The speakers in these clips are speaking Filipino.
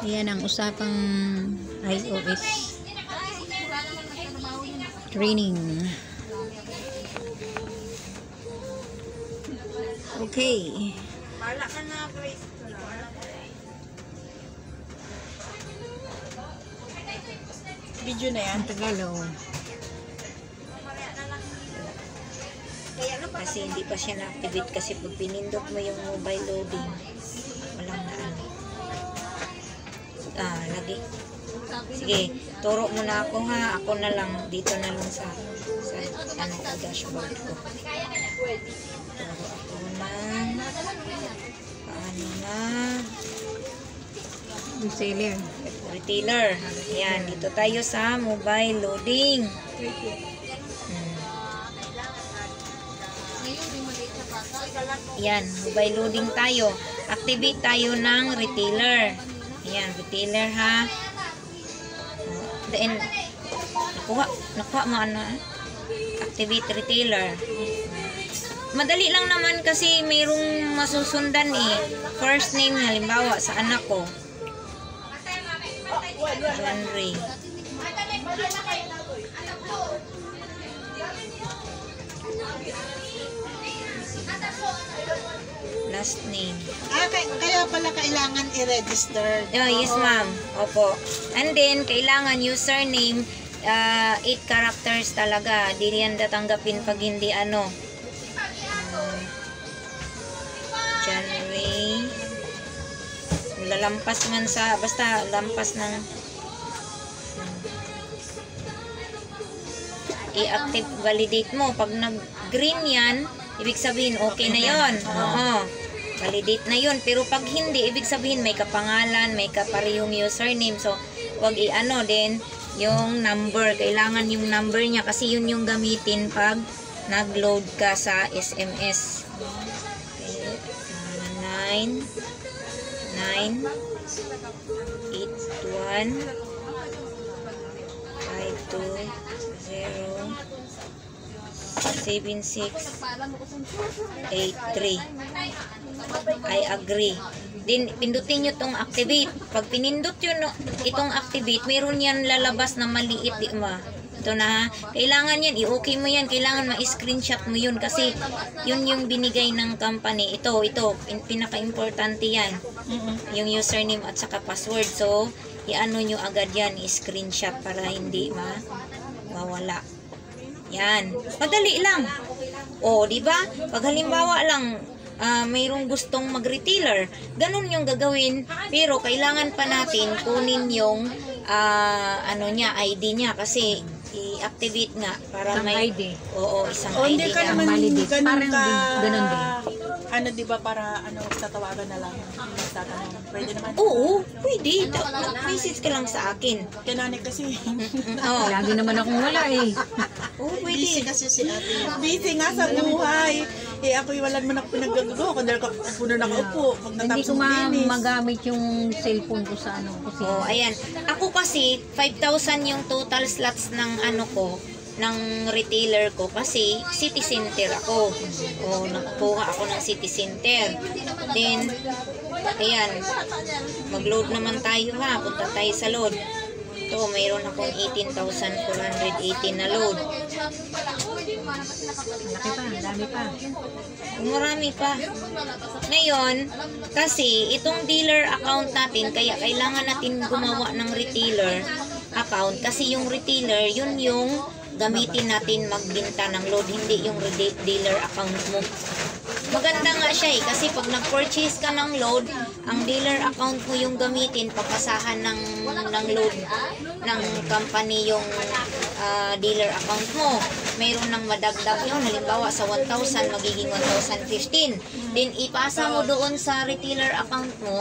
Ayan ang usapang iOS training. Okay. Wala ka na, Grace. Video na yan. Ang Tagalog. Kasi hindi pa siya na-activate kasi pag pinindot mo yung mobile loading, walang na ano. Lagi. Sige, turo mo na ako ha. Ako na lang, dito na lang sa ano ko, dashboard ko. Turo ako na. Paano na? Reseller. Retailer. Ayan, dito tayo sa mobile loading. Yan, mobile loading tayo. Activate tayo ng retailer. Ayan, retailer ha. Then, nakuha mo ano? Activate retailer. Madali lang naman kasi mayroong masusundan eh. First name, halimbawa sa anak ko. John Ray. Last name. Kaya pala kailangan i-register. Oh, yes ma'am. Opo. And then, kailangan username, 8 characters talaga. Di yan tatanggapin pag hindi ano. January. Lalampas man sa, basta lampas ng i-active, validate mo. Pag nag-green yan, ibig sabihin okay na yon. Oo. Validate na yun. Pero pag hindi, ibig sabihin may kapangalan, may kaparehong username. So, wag i-ano din yung number. Kailangan yung number niya kasi yun yung gamitin pag nag-load ka sa SMS. Okay. 9 8 1 5 2 0 7 6 8 3. I agree. Then, pindutin nyo itong activate. Pag pinindot yun, itong activate, meron yan lalabas na maliit. Ito na ha. Kailangan yan, i-okay mo yan. Kailangan ma-screenshot mo yun kasi yun yung binigay ng company. Ito, pinaka-importante yan. Yung username at saka password. So, i-ano nyo agad yan, i-screenshot para hindi mawala. Yan. Madali lang. O, di ba? Pag halimbawa lang, mayroong gustong mag-retailer, ganun yung gagawin, pero kailangan pa natin kunin yung ano niya, ID niya kasi i-activate nga para Isang may ID. Oo, isang O, ID hindi ka na. naman validate. ganun Parang ka, ganun din. ano diba para ano, tatawagan na lang. Tatanong. Pwede naman. Oo, pwede. Message ka lang sa akin. Kanani kasi. Oo, Lagi naman akong wala eh. oo, pwede. kasi si ate. Busy nga sa buhay. Eh ako'y wala naman ako pinaggagawa. Kung dahil puno nakaupo. Pag Hindi natapos ko maglinis. magamit yung cellphone ko sa ano kasi. Oh, ayan. Ako kasi 5,000 yung total slots ng ano ko, ng retailer ko kasi city center ako. Oh, nakakuha ako ng city center. Then ayan. Mag-load naman tayo ha. Punta tayo sa load. Ito, mayroon akong 18,418 na load. Malaki pa, dami pa. Marami pa. Ngayon, kasi itong dealer account natin, kaya kailangan natin gumawa ng retailer account kasi yung retailer, yun yung gamitin natin magbenta ng load, hindi yung dealer account mo. Maganda nga siya eh, kasi pag nag-purchase ka ng load, ang dealer account mo yung gamitin, papasahan ng load ng company yung dealer account mo. Mayroon ng madagdag yun, halimbawa sa 1,000, magiging 1,015. Then, ipasa mo doon sa retailer account mo,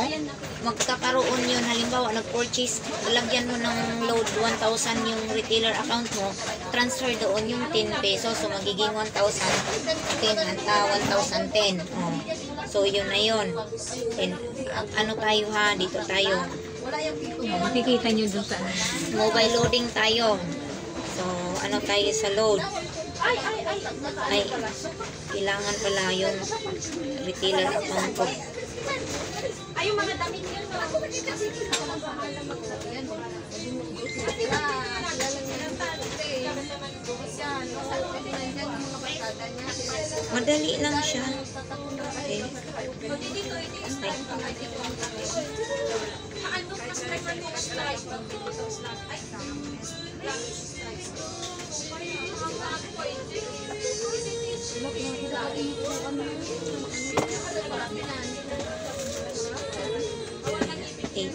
magkakaroon yun, halimbawa, nag-purchase, lagyan mo ng load 1,000 yung retailer account mo, transfer doon yung 10 pesos, so magiging 1,010. Oh. So, yun na yun. And, ano tayo ha, dito tayo. Makikita nyo dun sa ano. Mobile loading tayo. So, ano tayo sa load? Ay, kailangan pala yung retailer account ko. Ay, yung mga damit yun. Ako ba dito? Madali lang siya. Okay. Okay.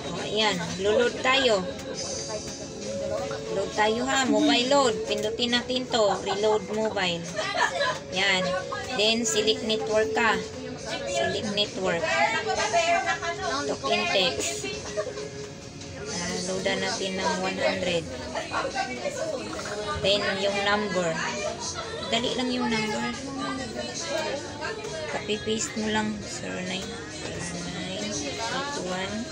Oh, ayan, lulod tayo. Load tayo ha, mobile load. Pindutin natin to, reload mobile. Yan. Then, select network ka. Select network. Talk in text. Loadan natin ng 100. Then, yung number. Dali lang yung number. Copy-paste mo lang. 09 81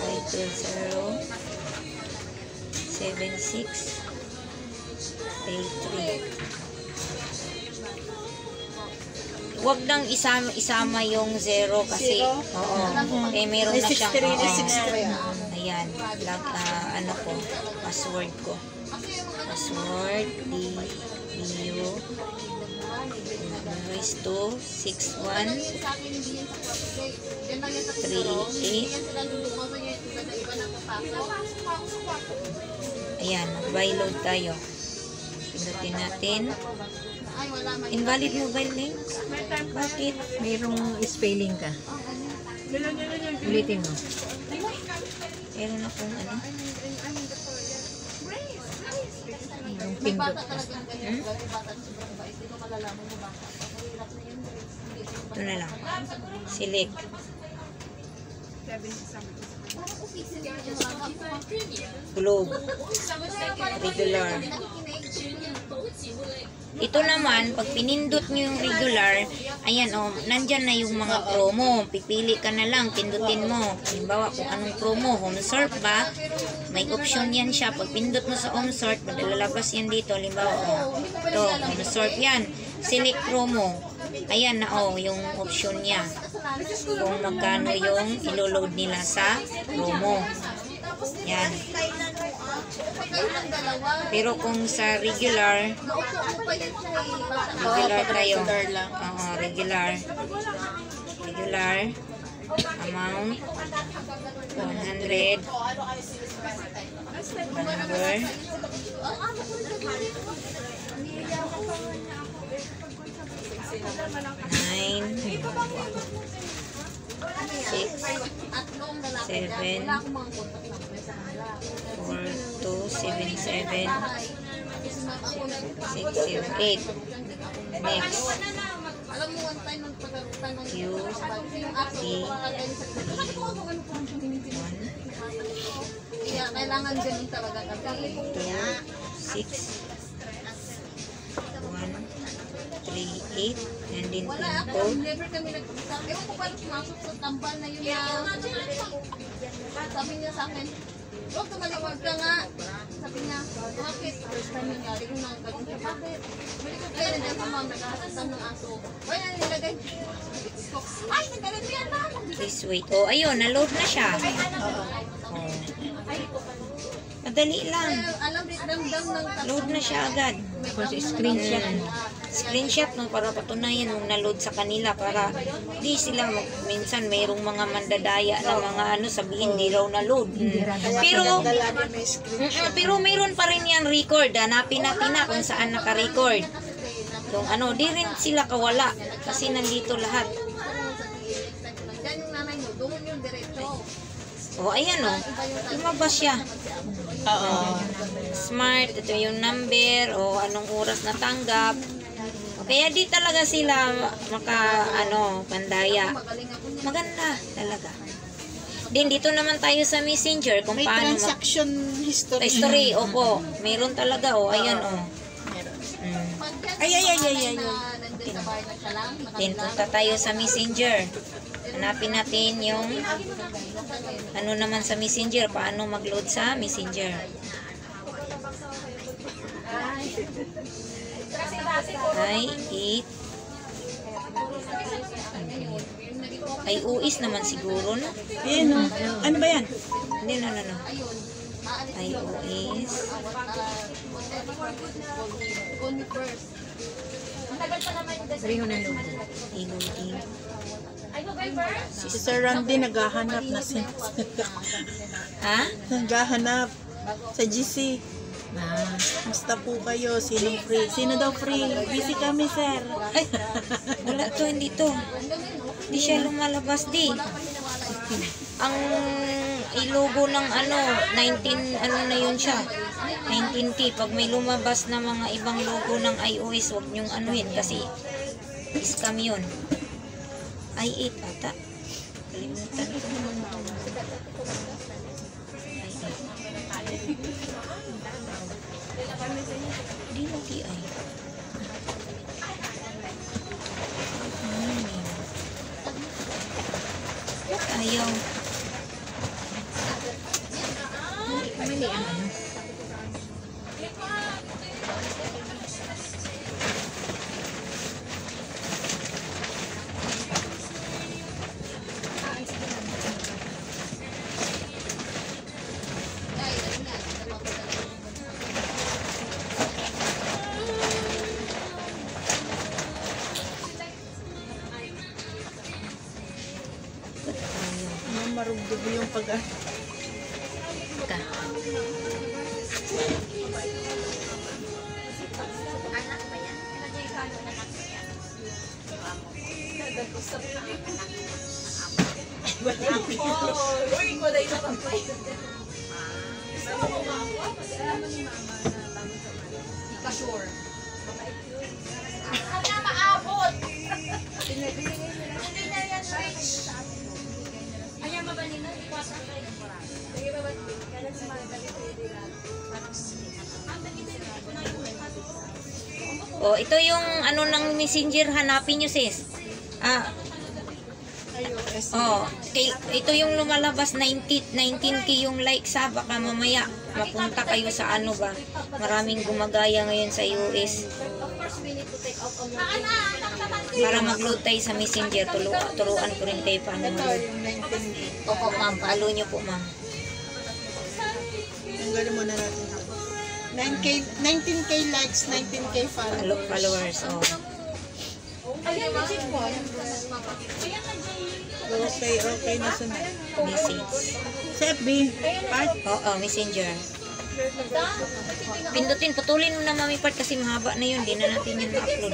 520 76 83. Huwag nang isama yung 0 kasi oo. Eh meron na siyang ayan, ano ko, password ko. Password DU is 261 38. Ayan, mag-load tayo. Pindutin natin. Invalid mobile link? Bakit? Mayroong spelling ka. Ulitin mo. Meron akong ano? Mayroong pindot ka. Ito na lang. Select. Globe. Regular. Ito naman, pag pinindot nyo yung regular, ayan o, nandyan na yung mga promo. Pipili ka na lang, pindutin mo. Halimbawa kung anong promo, home sort ba? May option yan siya. Pag pindot mo sa home sort, lalabas yan dito. Halimbawa, ito, home sort yan. Select promo. Ayan na yung option niya. Kung magkano yung iloload nila sa promo. Yan. Pero kung sa regular tayo. Oo, regular. Regular. Amount. 100. Number. 9. 6, 7, 4, 2, 7, 7, 6, 0, 8. Next. Q, D, 1, kailangan ganun talaga kami. 2, 6, 1, 3, 8. And then Wala pin ako, code. never kami nag-usap. Ewan ko paano pumasok sa tambal na yun na sabi niya sa akin, huwag tumaliwag ka nga. Sabi niya, bakit? First time nangyari ko nang ganun siya. Bakit? Balik ko kaya nandiyan sa mga nagkakasasam ng aso. Wala na nilagay. Ay, nagkalit yan na. Please wait. Oh, ayun, na-load na siya. Oh. Madali lang. Alam, damdam ng Load na siya agad. Tapos screenshot. Screenshot no, para patunayan nung na-load sa kanila para di sila minsan mayroong mga mandadaya na mga ano sabihin di raw na-load. Pero mayroon pa rin yan record. Hanapin natin na kung saan naka-record. Yung ano, di rin sila kawala kasi nandito lahat. yan yung nanay mo, doon yung diretso. Oh, ayan oh. Lumabas siya. Oo. Smart, ito yung number o anong oras natanggap. O, kaya di talaga sila pandaya. Maganda talaga. Din dito naman tayo sa Messenger kung May paano transaction history. history. Opo, meron talaga ayan Meron. Ay. Ay. Nandun sa bahay na siya lang. Then punta tayo sa Messenger. Hanapin natin yung ano naman sa Messenger, paano mag-load sa Messenger. Ay, 8. Ay, UIS naman siguro, no? Ayan, no? Ano ba yan? Hindi, no. Ay, UIS. Only first. Pareho ng logo. Iluting. Si Sir Randy naghahanap na Ha? naghahanap sa GC. Ah, Musta po kayo? Sinong free? Sino daw free? Busy kami, sir. Ay, wala to, hindi to. Hindi siya lumalabas, di. Ang ilogo ng 19, na yun siya. 19K. Pag may lumabas na mga ibang logo ng iOS, huwag niyong anuhin kasi scam yun. i8 ata. Kalimutan ko. i8. Di mo TI. Ayaw. mali ang ano. Marugdugo yung pag Ka. Sure. Oh, ito yung ng messenger, hanapin nyo sis. Ito yung lumalabas 19K yung likes ha. Baka mamaya mapunta kayo sa ba. Maraming gumagaya ngayon sa US. Para mag-load tayo sa messenger, turuan ko rin kayo paano mag-load. Opo ma'am, follow nyo po ma'am. tanggalin muna natin. 19K likes, 19K Followers, oh. Okay na sunod. Message. Sa FB, part? Oo, messenger. Pindutin, putulin mo na mami part kasi mahaba na yun. Di na natin yun ma-upload.